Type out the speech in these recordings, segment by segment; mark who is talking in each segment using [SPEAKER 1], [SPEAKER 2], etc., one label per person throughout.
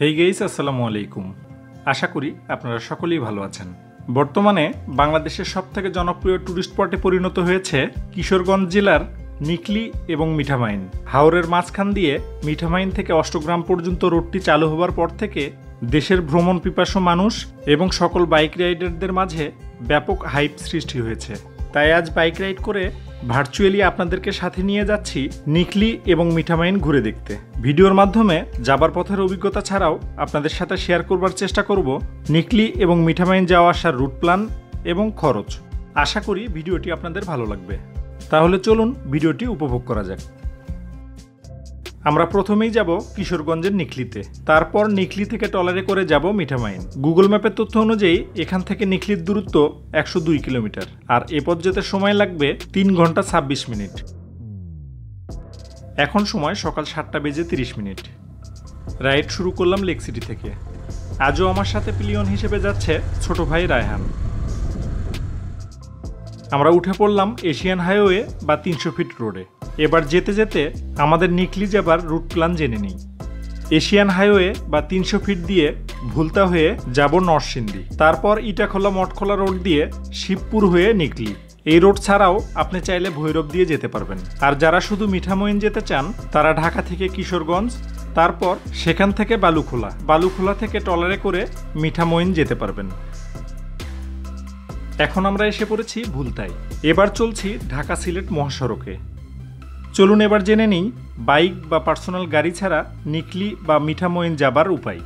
[SPEAKER 1] Hey guys, আসসালামু আলাইকুম। আশা করি আপনারা সকলেই ভালো আছেন। বর্তমানে বাংলাদেশের সবথেকে জনপ্রিয় টুরিস্ট স্পটে পরিণত হয়েছে কিশোরগঞ্জ জেলার নিকলি এবং মিঠামাইন। হাওরের মাঝখান দিয়ে মিঠামাইন থেকে অষ্টগ্রাম পর্যন্ত রোডটি চালু হবার পর থেকে দেশের ভ্রমণ পিপাসু মানুষ এবং সকল বাইক রাইডারদের মাঝে ব্যাপক হাইপ সৃষ্টি হয়েছে। তাই আজ বাইক রাইড করে ভার্চুয়ালি আপনাদেরকে সাথে নিয়ে যাচ্ছি নিকলি এবং মিঠামাইন ঘুরে দেখতে। ভিডিওর মাধ্যমে যাবার পথের অভিজ্ঞতা ছাড়াও আপনাদের সাথে শেয়ার করবার চেষ্টা করব নিকলি এবং মিঠামাইন যাওয়া আসার রুট প্ল্যান এবং খরচ। আশা করি ভিডিওটি আপনাদের ভালো লাগবে। তাহলে চলুন ভিডিওটি উপভোগ করা যাক। আমরা প্রথমেই যাব কিশোরগঞ্জের নিকলিতে, তারপর নিকলি থেকে ট্রলারে করে যাব মিঠামাইন। গুগল ম্যাপের তথ্য অনুযায়ী এখান থেকে নিকলির দূরত্ব 102 কিলোমিটার, আর এ পথ যেতে সময় লাগবে 3 ঘন্টা 26 মিনিট। এখন সময় সকাল 7:30। রাইড শুরু করলাম লেক সিটি থেকে। আজও আমার সাথে পিলিয়ন হিসেবে যাচ্ছে ছোট ভাই রায়হান। আমরা উঠে পড়লাম এশিয়ান হাইওয়ে বা 300 ফিট রোডে। এবার যেতে যেতে আমাদের নিকলি যাবার রুট প্ল্যান জেনে নিই। এশিয়ান হাইওয়ে বা 300 ফিট দিয়ে ভুলতা হয়ে যাব নরসিংদী, তারপর ইটাখোলা মঠখোলা রোড দিয়ে শিবপুর হয়ে নিকলি। এই রোড ছাড়াও আপনি চাইলে ভৈরব দিয়ে যেতে পারবেন। আর যারা শুধু মিঠামইন যেতে চান তারা ঢাকা থেকে কিশোরগঞ্জ, তারপর সেখান থেকে বালুখোলা থেকে ট্রলারে করে মিঠামইন যেতে পারবেন। এখন আমরা এসে পড়েছি ভুলতায়। এবার চলছি ঢাকা সিলেট মহাসড়কে। চলুন এবার জেনে নিই বাইক বা পার্সোনাল গাড়ি ছাড়া নিকলি বা মিঠামইন যাবার উপায়।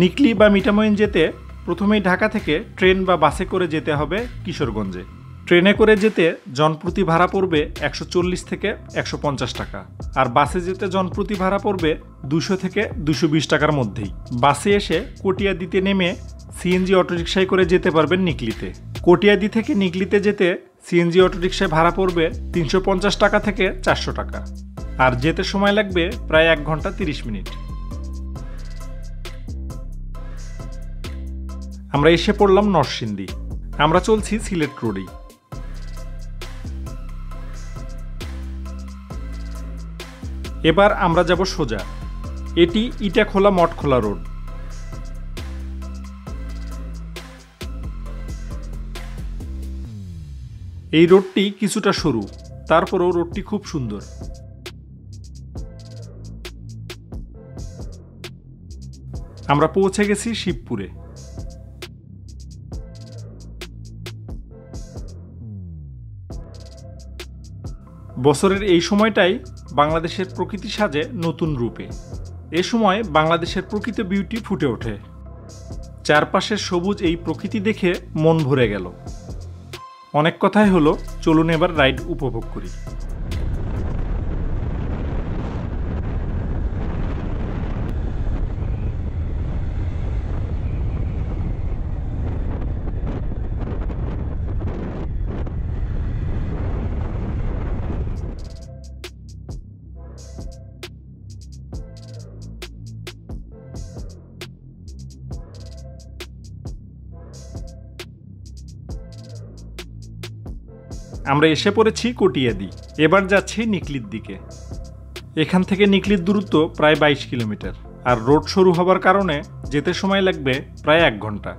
[SPEAKER 1] নিকলি বা মিঠামইন যেতে প্রথমেই ঢাকা থেকে ট্রেন বা বাসে করে যেতে হবে কিশোরগঞ্জে। ট্রেনে করে যেতে জনপ্রতি ভাড়া পড়বে 140 থেকে 150 টাকা, আর বাসে যেতে জনপ্রতি ভাড়া পড়বে 200 থেকে 220 টাকার মধ্যেই। বাসে এসে কটিয়াদিতে নেমে সিএনজি অটোরিকশায় করে যেতে পারবেন নিকলিতে। কটিয়াদি থেকে নিকলিতে যেতে সিএনজি অটোরিকশায় ভাড়া পড়বে 350 টাকা থেকে 400 টাকা, আর যেতে সময় লাগবে প্রায় 1 ঘন্টা 30 মিনিট। আমরা এসে পড়লাম নরসিংদী। আমরা চলছি সিলেট রোডেই। এবার আমরা যাব সোজা। এটি ইটাখোলা মঠখোলা রোড। এই রোডটি কিছুটা সরু, তারপরও রোডটি খুব সুন্দর। আমরা পৌঁছে গেছি শিবপুরে। বছরের এই সময়টাই বাংলাদেশের প্রকৃতি সাজে নতুন রূপে। এ সময় বাংলাদেশের প্রকৃত বিউটি ফুটে ওঠে। চারপাশের সবুজ এই প্রকৃতি দেখে মন ভরে গেল। অনেক কথাই হলো, চলুন এবার রাইড উপভোগ করি। আমরা এসে পড়েছি কটিয়াদি। এবার যাচ্ছি নিকলির দিকে। এখান থেকে নিকলির দূরত্ব প্রায় 22 কিলোমিটার, আর রোড শুরু হবার কারণে যেতে সময় লাগবে প্রায় 1 ঘন্টা।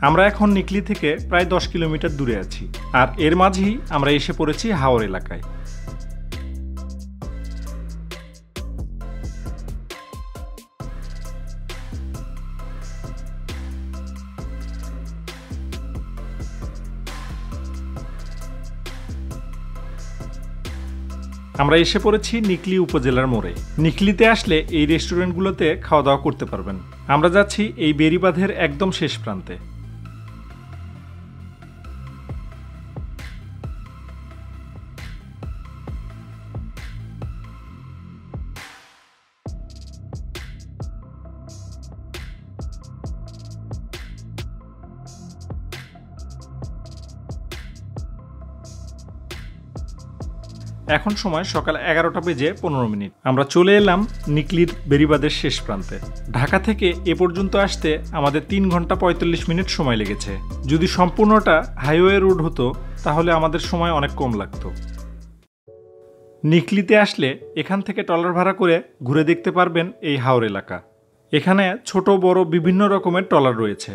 [SPEAKER 1] আমরা এখন নিকলি থেকে প্রায় 10 কিলোমিটার দূরে আছি, আর এর মাঝেই আমরা এসে পড়েছি হাওর এলাকায়। আমরা এসে পড়েছি নিকলি উপজেলার মোড়ে। নিকলিতে আসলে এই রেস্টুরেন্টগুলোতে খাওয়া দাওয়া করতে পারবেন। আমরা যাচ্ছি এই বেড়িবাঁধের একদম শেষ প্রান্তে। এখন সময় সকাল 11টা বেজে 15 মিনিট। আমরা চলে এলাম নিকলির বেড়িবাঁধের শেষ প্রান্তে। ঢাকা থেকে এ পর্যন্ত আসতে আমাদের 3 ঘন্টা 45 মিনিট সময় লেগেছে। যদি সম্পূর্ণটা হাইওয়ে রোড হতো তাহলে আমাদের সময় অনেক কম লাগতো। নিকলিতে আসলে এখান থেকে ট্রলার ভাড়া করে ঘুরে দেখতে পারবেন এই হাওর এলাকা। এখানে ছোট বড় বিভিন্ন রকমের ট্রলার রয়েছে।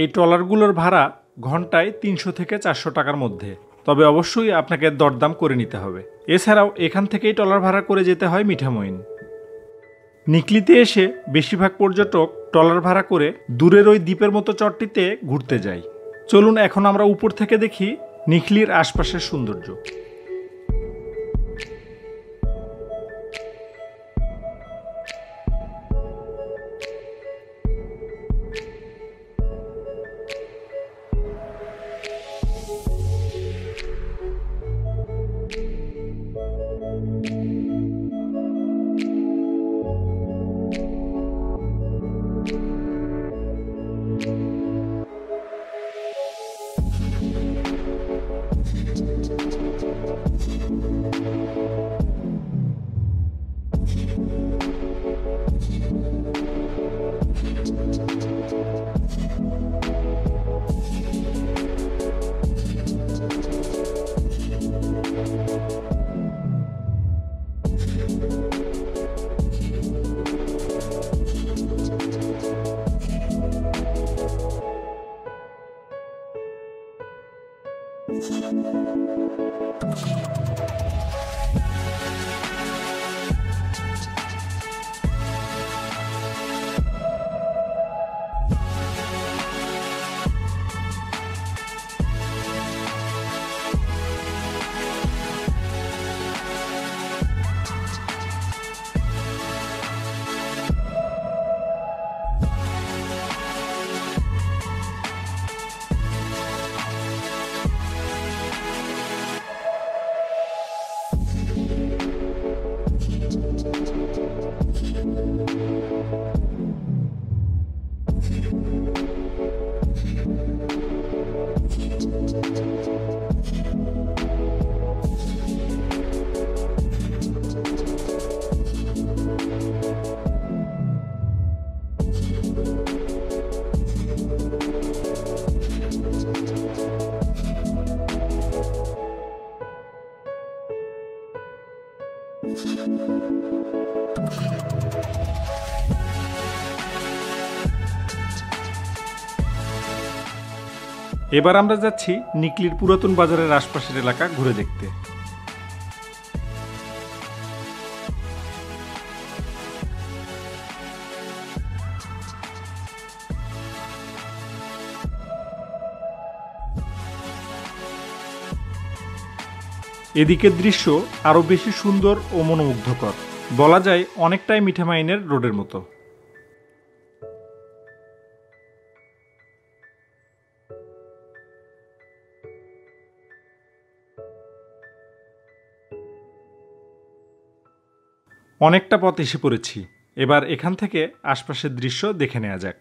[SPEAKER 1] এই ট্রলারগুলোর ভাড়া ঘন্টায় 300 থেকে 400 টাকার মধ্যে, তবে অবশ্যই আপনাকে দরদাম করে নিতে হবে। এছাড়াও এখান থেকেই ট্রলার ভাড়া করে যেতে হয় মিঠামইন। নিকলিতে এসে বেশিরভাগ পর্যটক ট্রলার ভাড়া করে দূরের ওই দ্বীপের মতো চরটিতে ঘুরতে যায়। চলুন এখন আমরা উপর থেকে দেখি নিকলির আশপাশের সৌন্দর্য। এবার আমরা যাচ্ছি নিকলির পুরাতন বাজারের আশপাশের এলাকা ঘুরে দেখতে। এদিকের দৃশ্য আরো বেশি সুন্দর ও মনোমুগ্ধকর, বলা যায় অনেকটাই মিঠামইনের রোডের মতো। অনেকটা পথ এসে পড়েছি, এবার এখান থেকে আশপাশের দৃশ্য দেখে নেওয়া যাক।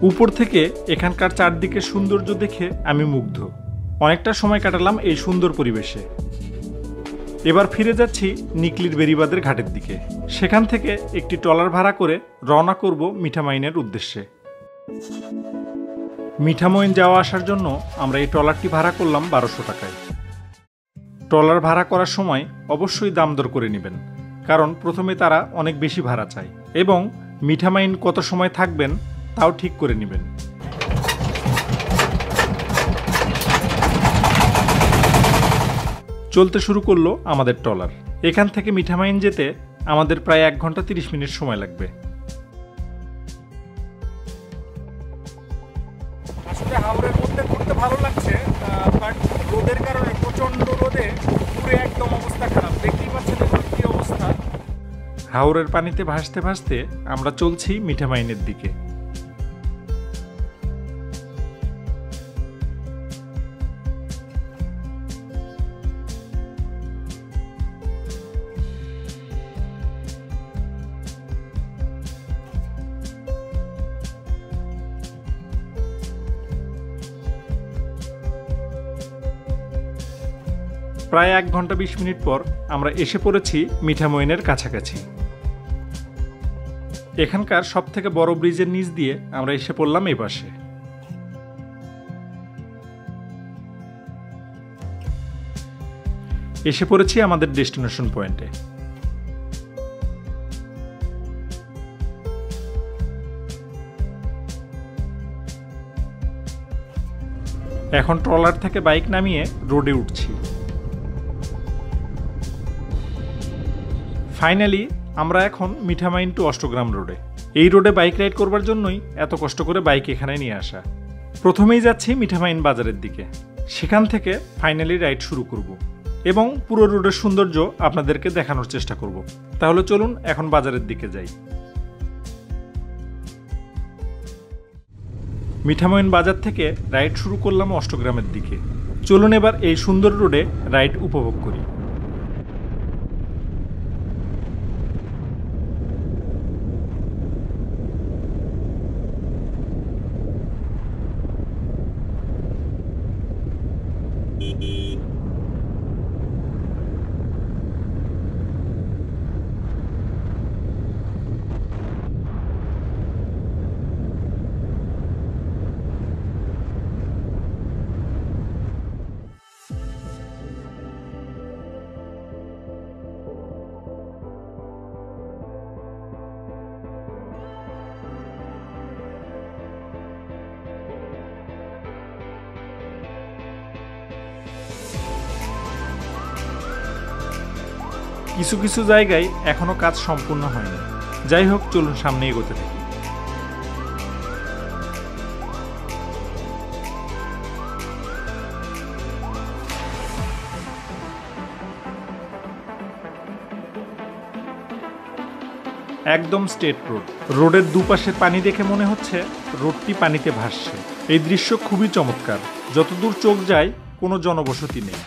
[SPEAKER 1] উপর থেকে এখানকার চারদিকের সৌন্দর্য দেখে আমি মুগ্ধ। অনেকটা সময় কাটালাম এই সুন্দর পরিবেশে। এবার ফিরে যাচ্ছি নিকলির বেড়িবাঁধের ঘাটের দিকে। সেখান থেকে একটি ট্রলার ভাড়া করে রওনা করব মিঠামইনের উদ্দেশ্যে। মিঠামইন যাওয়া আসার জন্য আমরা এই ট্রলারটি ভাড়া করলাম 1200 টাকায়। ট্রলার ভাড়া করার সময় অবশ্যই দাম দর করে নেবেন, কারণ প্রথমে তারা অনেক বেশি ভাড়া চায়, এবং মিঠামইন কত সময় থাকবেন তাও ঠিক করে নেবেন। চলতে শুরু করলো আমাদের ট্রলার। এখান থেকে মিঠামইন যেতে আমাদের প্রায় 1 ঘন্টা 30 মিনিট সময় লাগবে। আসলে হাওরের মধ্যে ঘুরতে ভালো লাগছে, বাট রোদের কারণে প্রচন্ড রোদে পুরো একদম অবস্থা খারাপ। দেখতেই পাচ্ছেন কি অবস্থা। হাওরের পানিতে ভাসতে ভাসতে আমরা চলছি মিঠামইনের দিকে। প্রায় 1 ঘন্টা 20 মিনিট পর আমরা এসে পড়েছি মিঠামইনের কাছাকাছি। এখানকার সবথেকে বড় ব্রিজের নিচ দিয়ে আমরা এসে পড়লাম এই পাশে। এসে পড়েছি আমাদের ডেস্টিনেশন পয়েন্টে। এখন ট্রলার থেকে বাইক নামিয়ে রোডে উঠছি। ফাইনালি আমরা এখন মিঠামইন টু অষ্টগ্রাম রোডে। এই রোডে বাইক রাইড করবার জন্যই এত কষ্ট করে বাইক এখানে নিয়ে আসা। প্রথমেই যাচ্ছি মিঠামইন বাজারের দিকে, সেখান থেকে ফাইনালি রাইড শুরু করব এবং পুরো রোডের সৌন্দর্য আপনাদেরকে দেখানোর চেষ্টা করব। তাহলে চলুন এখন বাজারের দিকে যাই। মিঠামইন বাজার থেকে রাইড শুরু করলাম অষ্টগ্রামের দিকে। চলুন এবার এই সুন্দর রোডে রাইড উপভোগ করি। কিছু কিছু জায়গায় এখনো কাজ সম্পূর্ণ হয়নি। যাই হোক, চলুন সামনে এগোতে থাকি। একদম স্ট্রেট রোড। রোডের দুপাশে পানি দেখে মনে হচ্ছে রোডটি পানিতে ভাসছে। এই দৃশ্য খুবই চমৎকার। যতদূর চোখ যায় কোনো জনবসতি নেই।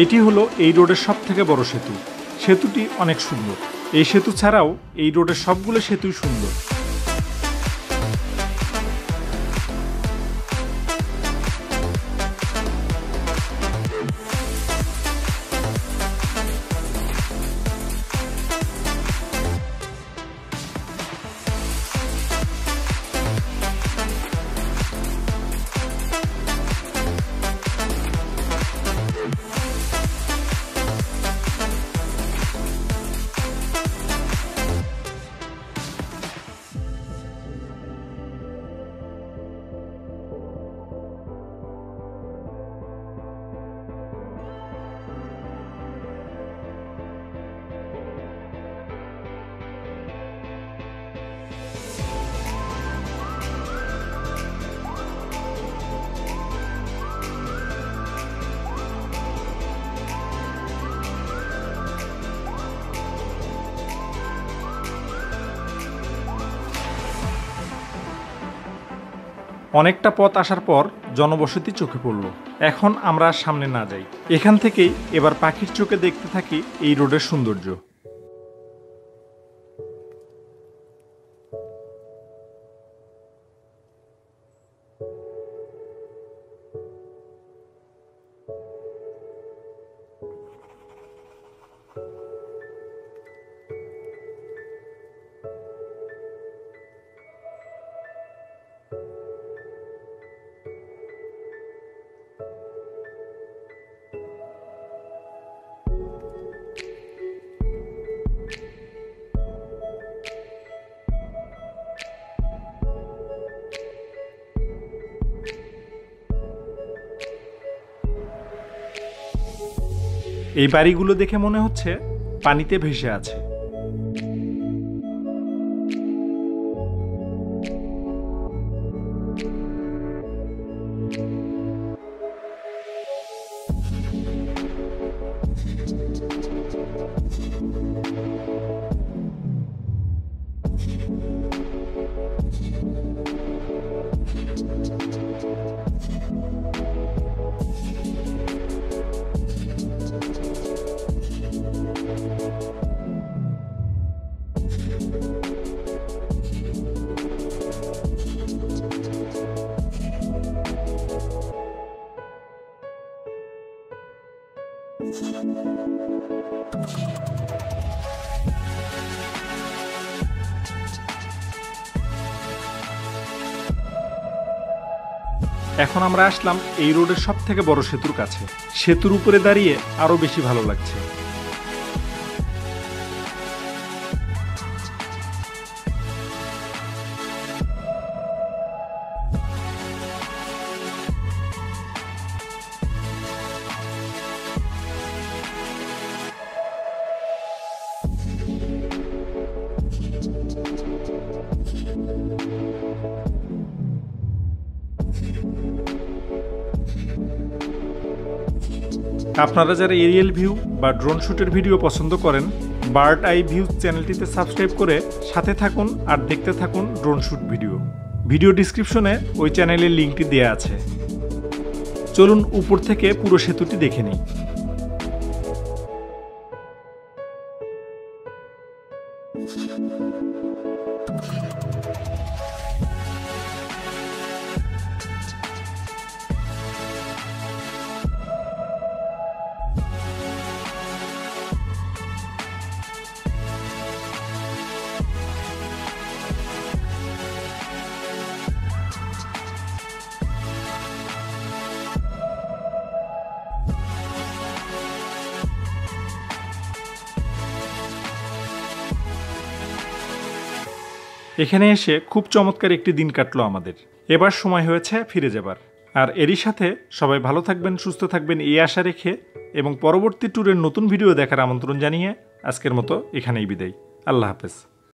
[SPEAKER 1] এটি হলো এই রোডের সবথেকে বড় সেতু। সেতুটি অনেক সুন্দর। এই সেতু ছাড়াও এই রোডের সবগুলো সেতুই সুন্দর। অনেকটা পথ আসার পর জনবসতি চোখে পড়ল। এখন আমরা সামনে না যাই, এখান থেকেই এবার পাখির চোখে দেখতে থাকি এই রোডের সৌন্দর্য। এই বাড়িগুলো দেখে মনে হচ্ছে পানিতে ভেসে আছে। এখন আমরা আসলাম এই রোডের সবথেকে বড় সেতুর কাছে। সেতুর উপরে দাঁড়িয়ে আরো বেশি ভালো লাগছে। আপনারা যারা এরিয়াল ভিউ বা ড্রোন শুটের ভিডিও পছন্দ করেন, বার্ড আই ভিউ চ্যানেলটিতে সাবস্ক্রাইব করে সাথে থাকুন আর দেখতে থাকুন ড্রোন শুট ভিডিও। ভিডিও ডিসক্রিপশনে ওই চ্যানেলের লিঙ্কটি দেওয়া আছে। চলুন উপর থেকে পুরো সেতুটি দেখে নিই। এখানে এসে খুব চমৎকার একটি দিন কাটলো আমাদের। এবার সময় হয়েছে ফিরে যাবার। আর এরই সাথে সবাই ভালো থাকবেন, সুস্থ থাকবেন এই আশা রেখে এবং পরবর্তী ট্যুরের নতুন ভিডিও দেখার আমন্ত্রণ জানিয়ে আজকের মতো এখানেই বিদায়। আল্লাহ হাফেজ।